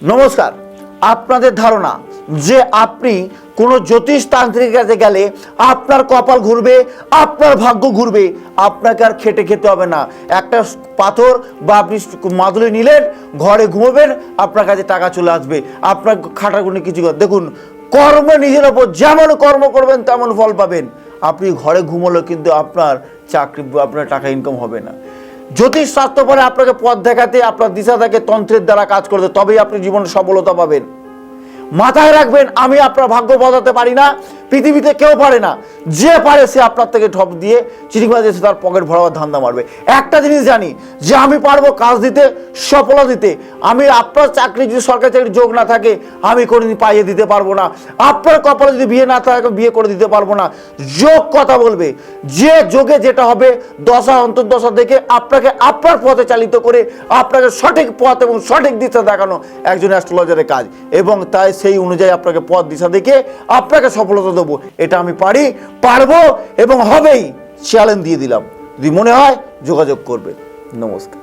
নমস্কার। আপনাদের ধারণা যে আপনি কোনো জ্যোতিষতান্ত্রিকের কাছে গেলে আপনার কপাল ঘুরবে, আপনার ভাগ্য ঘুরবে, আপনাকে আর খেটে খেতে হবে না। একটা পাথর বা আপনি মাদুলি নিলেন, ঘরে ঘুমোবেন, আপনার কাছে টাকা চলে আসবে। আপনার খাটাগুনি কিছু দেখুন, কর্ম নিজের ওপর, যেমন কর্ম করবেন তেমন ফল পাবেন। আপনি ঘরে ঘুমোলে কিন্তু আপনার চাকরি, আপনার টাকা ইনকাম হবে না। জ্যোতিষ শাস্ত্র পরে আপনাকে পথ দেখাতে, আপনার দিশা থাকে তন্ত্রের দ্বারা কাজ করতে, তবেই আপনি জীবনে সফলতা পাবেন। মাথায় রাখবেন, আমি আপনার ভাগ্য বদলাতে পারি না, পৃথিবীতে কেউ পারে না। যে পারে সে আপনার থেকে ঠপ দিয়ে চিঠিমাজ এসে তার পকেট ভরাবার ধান্দা মারবে। একটা জিনিস জানি যে আমি পারবো কাজ দিতে, সফলতা দিতে। আমি আপনার চাকরি যদি সরকারি চাকরির যোগ না থাকে, আমি কোনোদিন পাইয়ে দিতে পারবো না। আপনার কপালে যদি বিয়ে না থাকে, বিয়ে করে দিতে পারবো না। যোগ কথা বলবে, যে যোগে যেটা হবে দশা অন্তর্দশা দেখে আপনাকে আপনার পথে চালিত করে আপনাকে সঠিক পথ এবং সঠিক দিশা দেখানো একজন অ্যাস্ট্রোলজারের কাজ। এবং তাই সেই অনুযায়ী আপনাকে পথ দিশা দেখে আপনাকে সফলতা দেবো। এটা আমি পারি, পারবো এবং হবেই। চ্যালেঞ্জ দিয়ে দিলাম। যদি মনে হয় যোগাযোগ করবে। নমস্কার।